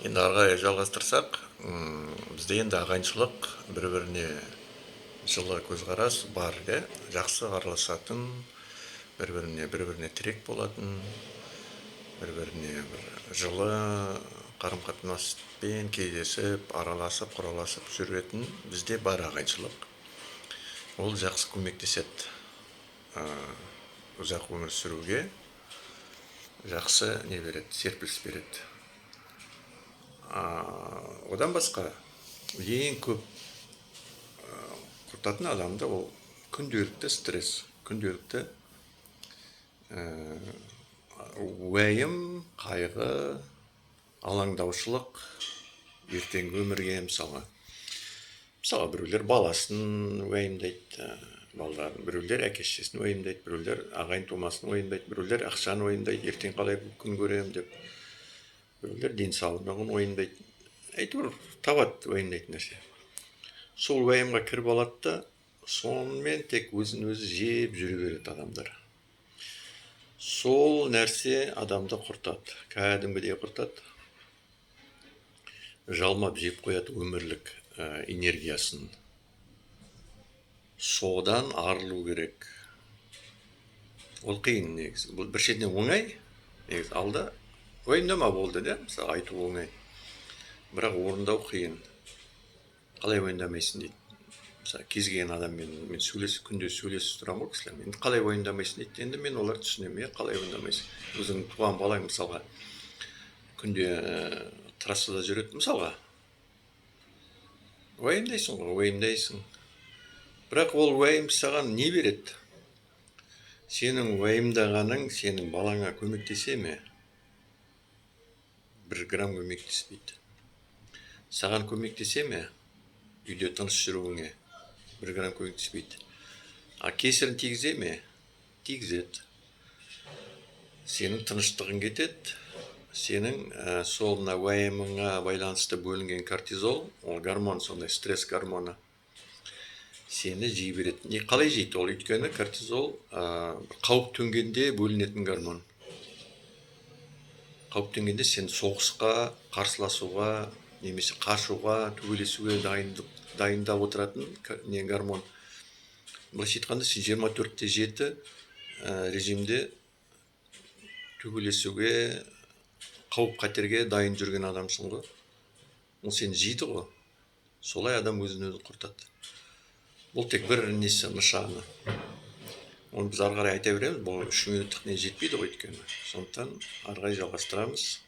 Енді ары жалғастырсақ, бізде енді ағайыншылық бір-біріне жылы көзқарас бар, жақсы араласатын, бір-біріне тірек болатын, бір-біріне бір жылы қарым-қатынаспен кездесіп, араласып, құраласып жүретін бізде бар ағайыншылық. Ол жақсы көмектеседі ұзақ өмір сүруге, жақсы не береді, серпіліс береді. Одан басқа ең көп құртатын адамды ол күнделікті стресс, күнделікті уайым, қайғы, алаңдаушылық, ертеңгі өмірге мысалға біреулер баласын уайымдайды, біреулер әке-шешесін уайымдайды, біреулер ағайын тумасын уайымдайды, біреулер ақшаны уайымдайды, ертең қалай күн көремін деп, біреулер денсаулығын уайымдайды. Әйтеуір табады уайымдайтын нәрсе. Сол уайымға кіріп алады да, сонымен тек өзін өзі жеп жүре береді адамдар. Сол нәрсе адамды құртады, кәдімгідей құртады. Жалмап жеп қояды өмірлік энергиясын. Содан арылу керек. Ол қиын негізі. Бұл бір шетінен оңай, негізі алда уайымдама болды, мысалы айту оңай. Бірақ орындау қиын. Қалай уайымдамайсың дейді. Мысалы кез келген адаммен мен күнде сөйлесіп тұрамын ғой кісілермен. Енді қалай уайымдамайсың дейді. Енді мен оларды түсінемін, қалай уайымдамайсың. Өзің туған балаң мысалға күнде трассада жүреді мысалға. Уайымдайсың ғой, уайымдайсың. Бірақ ол уайым саған не береді? Сенің уайымдағаның сенің балаңа көмектесе ме? 1 грамм көмектеспейді. Саған көмектесе ме? Үйде тыныш жүруіңе 1 грамм көмектеспейді. Кесірін тигізе ме? Тигізеді. Сенің тыныштығың кетеді. Сенің сол уайымыңа байланысты бөлінген кортизол, ол гормон, сондай стресс гормоны, сені жей береді. Қалай жейді? Ол өйткені кортизол қауіп төнгенде бөлінетін гормон. Қауіп төнгенде сен соғысқа, қарсыласуға, немесе қашуға, төбелесуге дайындап отыратын гормон. Былайша айтқанда, сен 24/7 режимде төбелесуге, қауіп қатерге дайын жүрген адамсың ғой. Ол сені жейді ғой. Солай адам өзін өзі құртады. Бұл тек бір нышаны. Оны біз ары қарай айта береміз, бұл 3 минуттық не жетпейді ғой өйткені. Сондықтан ары қарай жалғастырамыз.